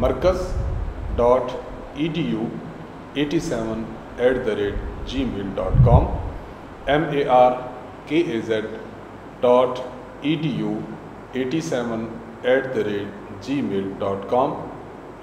markaz.edu87@gmail.com, markaz.edu87@gmail.com।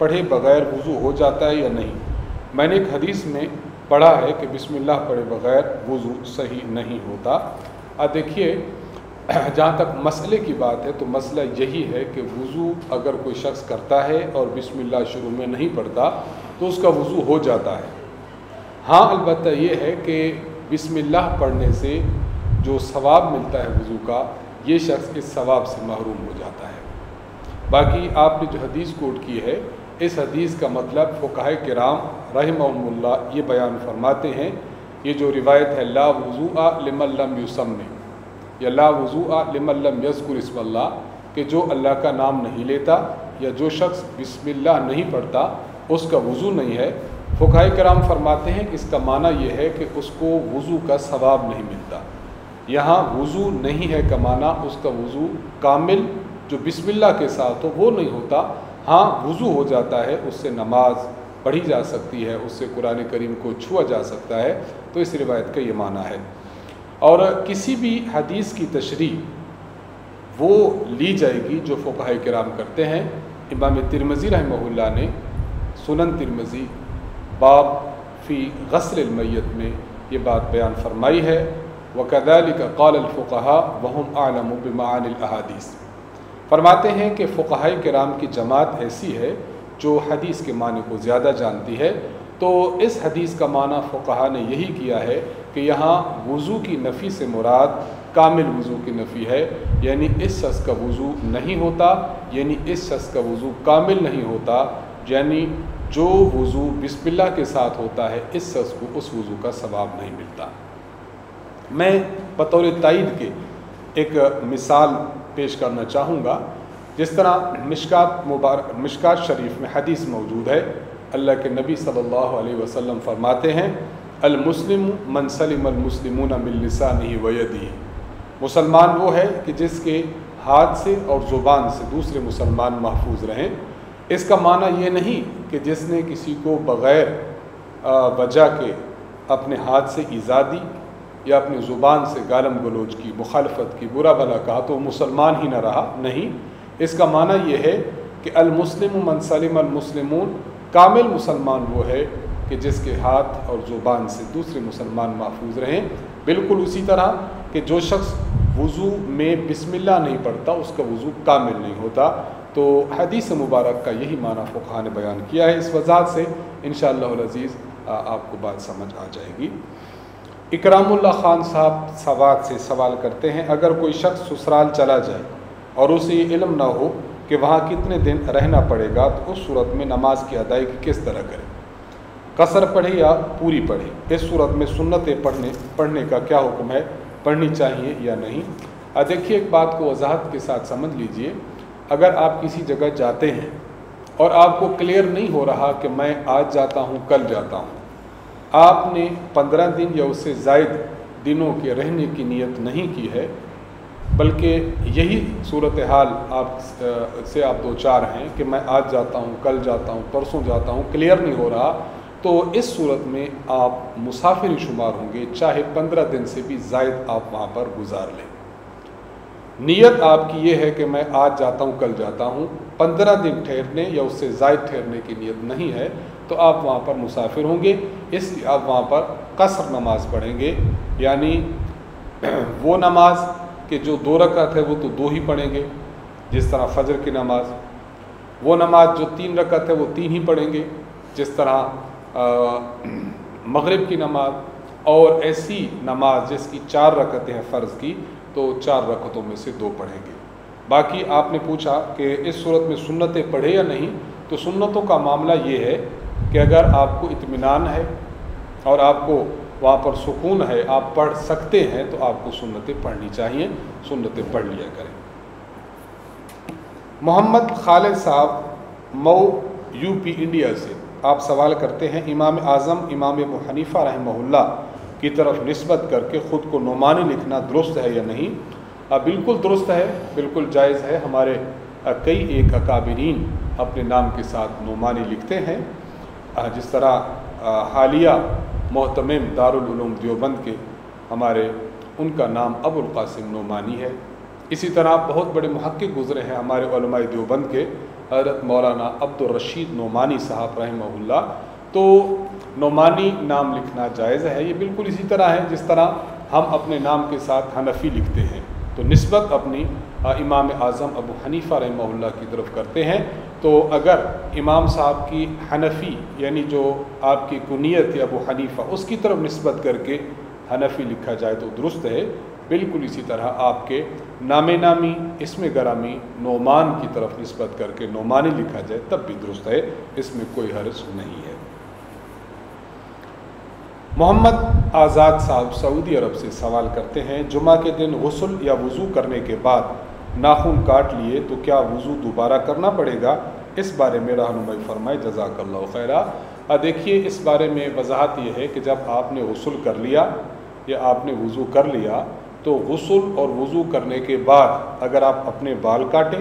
پڑھے بغیر وضو ہو جاتا ہے یا نہیں؟ میں نے ایک حدیث میں پڑھا ہے کہ بسم اللہ پڑھے بغیر وضو صحیح نہیں ہوتا۔ دیکھیے جہاں تک مسئلے کی بات ہے تو مسئلہ یہی ہے کہ وضو اگر کوئی شخص کرتا ہے اور بسم اللہ شروع میں نہیں پڑھتا تو اس کا وضو ہو جاتا ہے۔ ہاں البتہ یہ ہے کہ بسم اللہ پڑھنے سے جو ثواب ملتا ہے وضو کا، یہ شخص اس ثواب سے محروم ہو جاتا ہے۔ باقی آپ نے جو حدیث کوٹ کی ہے، اس حدیث کا مطلب فقہاء کرام رحمہم اللہ یہ بیان فرماتے ہیں، یہ جو روایت ہے لا وضوء لمن لم یسمی یا لا وضوء لمن لم یذکر اسم اللہ، کہ جو اللہ کا نام نہیں لیتا یا جو شخص بسم اللہ نہیں پڑھتا اس کا وضو نہیں ہے۔ فقہاء کرام فرماتے ہیں کہ اس کا معنی یہ ہے کہ اس کو وضو کا ثواب نہیں ملتا۔ یہاں وضو نہیں ہے کا معنی اس کا وضو کامل جو بسم اللہ کے ساتھ ہو وہ نہیں ہوتا۔ ہاں وضو ہو جاتا ہے، اس سے نماز پڑھی جا سکتی ہے، اس سے قرآن کریم کو چھوا جا سکتا ہے، تو اس روایت کا یہ معنی ہے۔ اور کسی بھی حدیث کی تشریح وہ لی جائے گی جو فقہاء کرام کرتے ہیں۔ امام ترمذی رحمہ اللہ نے سنن ترمذی باب فی غسل المیت میں یہ بات بیان فرمائی ہے، وَكَذَلِكَ قَالَ الْفُقَهَاءُ وَهُمْ أَعْلَمُ بِمَعَانِ الْأَحَادِيثِ۔ فرماتے ہیں کہ فقہاء کرام کی جماعت ایسی ہے جو حدیث کے معنی کو زیادہ جانتی ہے، تو اس حدیث کا معنی فقہاء نے یہی کیا ہے کہ یہاں وضو کی نفی سے مراد کامل وضو کی نفی ہے، یعنی اس شخص کا وضو نہیں ہوتا، یعنی اس شخص کا وضو کامل نہیں ہوتا، یعنی جو وضو بسم اللہ کے ساتھ ہوتا ہے اس شخص کو اس وضو کا ثواب نہیں ملتا۔ میں بطور تائید کے ایک مثال پیش کرنا چاہوں گا۔ جس طرح مشکات شریف میں حدیث موجود ہے، اللہ کے نبی صلی اللہ علیہ وسلم فرماتے ہیں المسلم من سلم المسلمون من لسانہ ویدہ، مسلمان وہ ہے کہ جس کے ہاتھ سے اور زبان سے دوسرے مسلمان محفوظ رہیں۔ اس کا معنی یہ نہیں کہ جس نے کسی کو بغیر وجہ کے اپنے ہاتھ سے ایذا دی یا اپنی زبان سے گالم گلوچ کی، مخالفت کی، برا بھلا کہا تو مسلمان ہی نہ رہا، نہیں۔ اس کا معنی یہ ہے کہ المسلم من سلم المسلمون، کامل مسلمان وہ ہے کہ جس کے ہاتھ اور زبان سے دوسرے مسلمان محفوظ رہیں۔ بالکل اسی طرح کہ جو شخص وضو میں بسم اللہ نہیں پڑھتا اس کا وضو کامل نہیں ہوتا۔ تو حدیث مبارک کا یہی معنی فقہاء نے بیان کیا ہے۔ اس وضاحت سے انشاءاللہ العزیز آپ کو بات سمجھ آ جائے گی۔ اکرام اللہ خان صاحب سوات سے سوال کرتے ہیں، اگر کوئی شخص سسرال چلا جائے اور اسے یہ علم نہ ہو کہ وہاں کتنے دن رہنا پڑے گا تو اس صورت میں نماز کی ادائیگی کس طرح کرے؟ قصر پڑھے یا پوری پڑھے؟ اس صورت میں سنتیں پڑھنے کا کیا حکم ہے؟ پڑھنی چاہیے یا نہیں؟ دیکھیے ایک بات کو وضاحت کے ساتھ سمجھ لیجئے، اگر آپ کسی جگہ جاتے ہیں اور آپ کو کلیئر نہیں ہو رہا کہ میں آج جاتا ہوں کل جاتا ہوں، آپ نے 15 دن یا اس سے زائد دنوں کے رہنے کی نیت نہیں کی ہے، بلکہ یہی صورتحال آپ دو چار ہیں کہ میں آج جاتا ہوں کل جاتا ہوں پرسوں جاتا ہوں، کلیئر نہیں ہو رہا، تو اس صورت میں آپ مسافر ہی شمار ہوں گے، چاہے 15 دن سے بھی زائد آپ وہاں پر گزار لیں۔ نیت آپ کی یہ ہے کہ میں آج جاتا ہوں کل جاتا ہوں، 15 دن ٹھہرنے یا اس سے زائد ٹھہرنے کی نیت نہیں ہے تو آپ وہاں پر مسافر ہوں گے، اس لیے آپ وہاں پر قصر نماز پڑھیں گے، یعنی وہ نماز کہ جو 2 رکعت ہے وہ تو 2 ہی پڑھیں گے، جس طرح فجر کی نماز، وہ نماز جو 3 رکعت ہے وہ 3 ہی پڑھیں گے، جس طرح مغرب کی نماز، اور ایسی نماز جس کی 4 رکعتیں ہیں فرض کی تو 4 رکعتوں میں سے 2 پڑھیں گے۔ باقی آپ نے پوچھا کہ اس صورت میں سنتیں پڑھے یا نہیں، تو سنتوں کا معاملہ یہ ہے کہ اگر آپ کو اطمینان ہے اور آپ کو وہاں پر سکون ہے، آپ پڑھ سکتے ہیں تو آپ کو سنتیں پڑھنی چاہیے، سنتیں پڑھ لیا کریں۔ محمد خالد صاحب مئو یو پی انڈیا سے آپ سوال کرتے ہیں، امام اعظم امام ابو حنیفہ رحمہ اللہ کی طرف نسبت کر کے خود کو نعمانی لکھنا درست ہے یا نہیں؟ بالکل درست ہے، بالکل جائز ہے۔ ہمارے کئی ایک اکابرین اپنے نام کے ساتھ نعمانی لکھتے ہیں، جس طرح حالیہ محتمم دارالعلوم دیوبند کے ہمارے ان کا نام ابو القاسم نعمانی ہے۔ اسی طرح بہت بڑے محقق گزرے ہیں ہمارے علماء دیوبند کے، حضرت مولانا عبدالرشید نعمانی صاحب رحمہ اللہ، تو نعمانی نام لکھنا جائز ہے۔ یہ بالکل اسی طرح ہے جس طرح ہم اپنے نام کے ساتھ حنفی لکھتے ہیں، تو نسبت اپنی امام اعظم ابو حنیفہ رحمہ اللہ کی طرف کرتے ہیں۔ تو اگر امام صاحب کی حنفی یعنی جو آپ کی کنیت ہے ابو حنیفہ، اس کی طرف نسبت کر کے حنفی لکھا جائے تو درست ہے۔ بالکل اسی طرح آپ کے نام نامی اسم گرامی نعمان کی طرف نسبت کر کے نعمانی لکھا جائے تب بھی درست ہے، اس میں کوئی حرج نہیں ہے۔ محمد آزاد صاحب سعودی عرب سے سوال کرتے ہیں، جمعہ کے دن غسل یا وضو کرنے کے بعد ناخن کاٹ لیے تو کیا وضو دوبارہ کرنا پڑے گا؟ اس بارے میں رہنمائی فرمائے، جزاک اللہ خیرہ۔ دیکھیے اس بارے میں وضاحت یہ ہے کہ جب آپ نے غسل کر لیا یا آپ نے وضو کر لیا تو غسل اور وضو کرنے کے بعد اگر آپ اپنے بال کاٹیں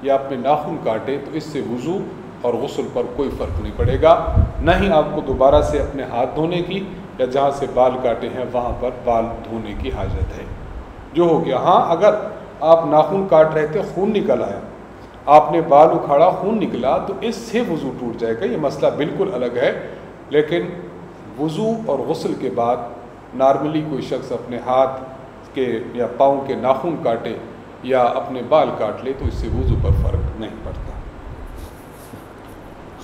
یا اپنے ناخن کاٹیں تو اس سے وضو اور غسل پر کوئی فرق نہیں پڑے گا، نہ ہی آپ کو دوبارہ سے اپنے ہاتھ دھونے کی یا جہاں سے بال کاٹے ہیں وہاں پر بال دھونے کی حاجت ہے۔ جو ہو گیا، ہاں اگر آپ ناخن کاٹ رہے تھے، خون نکل آیا، آپ نے بال اکھاڑا، خون نکلا، تو اس سے وضو ٹوٹ جائے گا، یہ مسئلہ بالکل الگ ہے۔ لیکن وضو اور غسل کے بعد نارملی کوئی شخص اپنے ہاتھ کے یا پاؤں کے ناخن کاٹے یا اپنے بال کاٹ لے تو اس سے وضو پر فرق نہیں پڑتا۔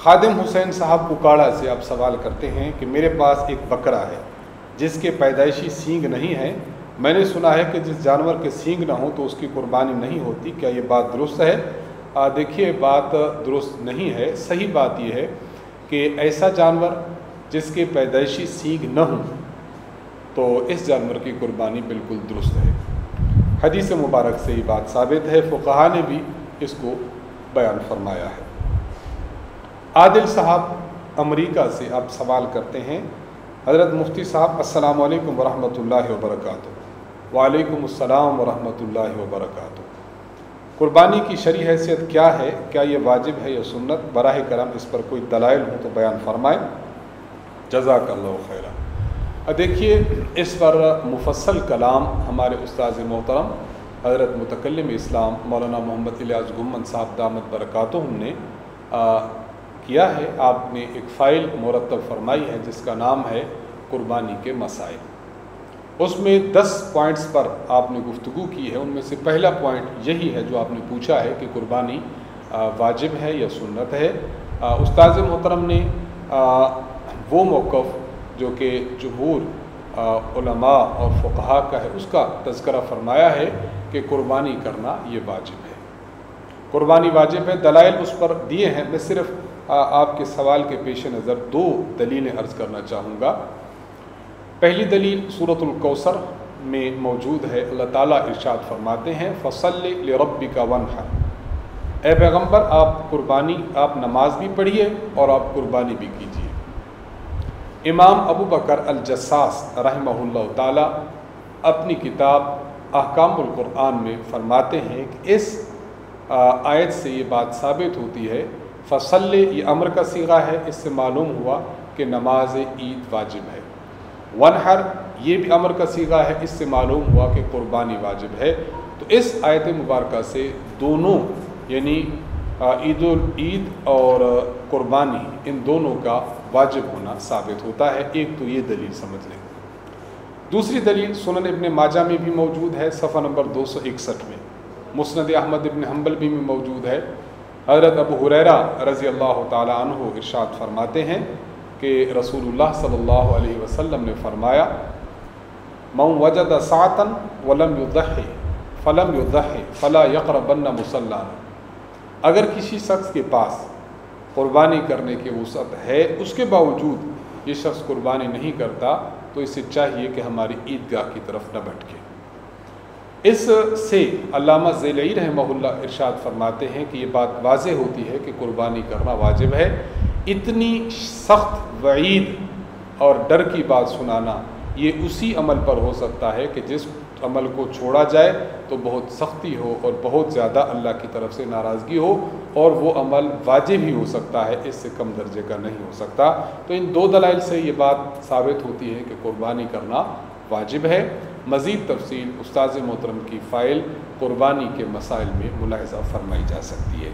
خادم حسین صاحب اکاڑا سے آپ سوال کرتے ہیں کہ میرے پاس ایک بکرا ہے جس کے پیدائشی سینگ نہیں ہے، میں نے سنا ہے کہ جس جانور کے سینگ نہ ہو تو اس کی قربانی نہیں ہوتی، کیا یہ بات درست ہے؟ دیکھیے بات درست نہیں ہے، صحیح بات یہ ہے کہ ایسا جانور جس کے پیدائشی سینگ نہ ہو تو اس جانور کی قربانی بالکل درست ہے۔ حدیث مبارک سے یہ بات ثابت ہے، فقہا نے بھی اس کو بیان فرمایا ہے۔ عادل صاحب امریکہ سے آپ سوال کرتے ہیں، حضرت مفتی صاحب السلام علیکم ورحمۃ اللہ وبرکاتہ۔ وعلیکم السلام ورحمۃ اللہ وبرکاتہ۔ قربانی کی شرعی حیثیت کیا ہے؟ کیا یہ واجب ہے یا سنت؟ براہ کرم اس پر کوئی دلائل ہو تو بیان فرمائیں، جزاک اللہ خیرہ۔ دیکھیے اس پر مفصل کلام ہمارے استاذ محترم حضرت متکلم اسلام مولانا محمد الیاس گمن صاحب دامت برکاتہم نے کیا ہے۔ آپ نے ایک فائل مرتب فرمائی ہے جس کا نام ہے قربانی کے مسائل، اس میں 10 پوائنٹس پر آپ نے گفتگو کی ہے۔ ان میں سے پہلا پوائنٹ یہی ہے جو آپ نے پوچھا ہے کہ قربانی واجب ہے یا سنت ہے۔ استاذ محترم نے وہ موقف جو کہ جمہور علماء اور فقہا کا ہے اس کا تذکرہ فرمایا ہے کہ قربانی کرنا یہ واجب ہے، قربانی واجب ہے۔ دلائل اس پر دیے ہیں، میں صرف آپ کے سوال کے پیش نظر 2 دلیلیں عرض کرنا چاہوں گا۔ پہلی دلیل سورۃ الکوثر میں موجود ہے، اللہ تعالیٰ ارشاد فرماتے ہیں فَصَلِّ لِرَبِّكَ وَانْحَرْ، اے پیغمبر آپ نماز بھی پڑھیے اور آپ قربانی بھی کیجیے۔ امام ابو بکر الجساس رحمہ اللہ تعالیٰ اپنی کتاب احکام القرآن میں فرماتے ہیں کہ اس آیت سے یہ بات ثابت ہوتی ہے، فصل یہ امر کا صیغہ ہے، اس سے معلوم ہوا کہ نماز عید واجب ہے۔ ونحر یہ بھی امر کا صیغہ ہے، اس سے معلوم ہوا کہ قربانی واجب ہے۔ تو اس آیت مبارکہ سے دونوں یعنی عید اور قربانی ان دونوں کا واجب ہونا ثابت ہوتا ہے۔ ایک تو یہ دلیل سمجھ لیں۔ دوسری دلیل سنن ابن ماجہ میں بھی موجود ہے، صفحہ نمبر 261 میں، مسند احمد ابن حنبل بھی میں موجود ہے۔ حضرت ابو ہریرہ رضی اللہ تعالی عنہ ارشاد فرماتے ہیں کہ رسول اللہ صلی اللہ علیہ وسلم نے فرمایا من وجد ساعتا ولم یضحی فلم یضحی فلا یقربن مصلانا، اگر کسی شخص کے پاس قربانی کرنے کی وسعت ہے اس کے باوجود یہ شخص قربانی نہیں کرتا تو اسے چاہیے کہ ہماری عیدگاہ کی طرف نہ بھٹکے۔ اس سے علامہ ذیلعی رحمہ اللہ ارشاد فرماتے ہیں کہ یہ بات واضح ہوتی ہے کہ قربانی کرنا واجب ہے۔ اتنی سخت وعید اور ڈر کی بات سنانا یہ اسی عمل پر ہو سکتا ہے کہ جس عمل کو چھوڑا جائے تو بہت سختی ہو اور بہت زیادہ اللہ کی طرف سے ناراضگی ہو، اور وہ عمل واجب ہی ہو سکتا ہے، اس سے کم درجے کا نہیں ہو سکتا۔ تو ان 2 دلائل سے یہ بات ثابت ہوتی ہے کہ قربانی کرنا واجب ہے۔ مزید تفصیل استاذ محترم کی فائل قربانی کے مسائل میں ملاحظہ فرمائی جا سکتی ہے۔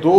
2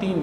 3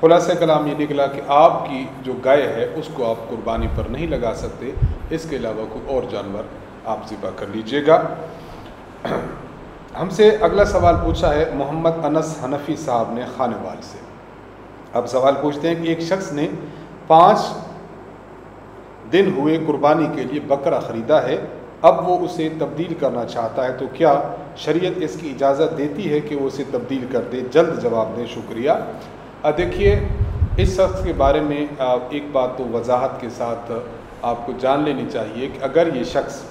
خلاصہ کلام یہ نکلا کہ آپ کی جو گائے ہے اس کو آپ قربانی پر نہیں لگا سکتے، اس کے علاوہ کوئی اور جانور آپ ذبح کر لیجئے گا۔ ہم سے اگلا سوال پوچھا ہے محمد انس حنفی صاحب نے خانوال سے۔ اب سوال پوچھتے ہیں کہ ایک شخص نے 5 دن ہوئے قربانی کے لیے بکرا خریدا ہے، اب وہ اسے تبدیل کرنا چاہتا ہے تو کیا شریعت اس کی اجازت دیتی ہے کہ وہ اسے تبدیل کر دے؟ جلد جواب دیں، شکریہ۔ دیکھیے اس شخص کے بارے میں ایک بات تو وضاحت کے ساتھ آپ کو جان لینی چاہیے کہ اگر یہ شخص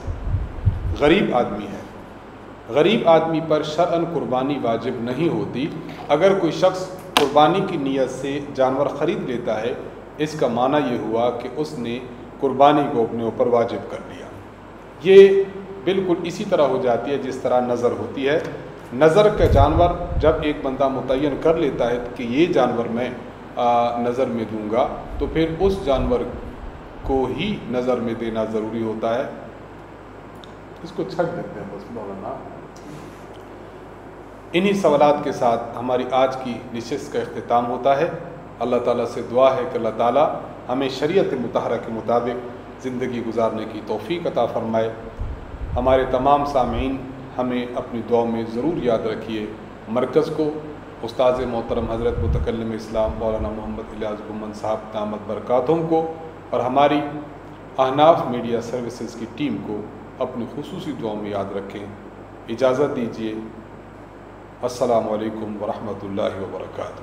غریب آدمی ہے، غریب آدمی پر شرعاً قربانی واجب نہیں ہوتی۔ اگر کوئی شخص قربانی کی نیت سے جانور خرید لیتا ہے، اس کا معنی یہ ہوا کہ اس نے قربانی کو اپنے اوپر واجب کر لیا۔ یہ بالکل اسی طرح ہو جاتی ہے جس طرح نظر ہوتی ہے۔ نظر کا جانور جب ایک بندہ متعین کر لیتا ہے کہ یہ جانور میں نظر میں دوں گا، تو پھر اس جانور کو ہی نظر میں دینا ضروری ہوتا ہے۔ اس کو چھک دیتے ہیں بس مولانا۔ انہی سوالات کے ساتھ ہماری آج کی نشست کا اختتام ہوتا ہے۔ اللہ تعالیٰ سے دعا ہے کہ اللہ تعالیٰ ہمیں شریعت مطہرہ کے مطابق زندگی گزارنے کی توفیق عطا فرمائے۔ ہمارے تمام سامعین ہمیں اپنی دعاؤں میں ضرور یاد رکھیے۔ مرکز کو، استاذ محترم حضرت متکلم اسلام مولانا محمد الیاس گمن صاحب دامت برکاتہم کو، اور ہماری احناف میڈیا سروسز کی ٹیم کو اپنی خصوصی دعاؤں میں یاد رکھیں۔ اجازت دیجیے۔ السلام علیکم ورحمۃ اللہ وبرکاتہ۔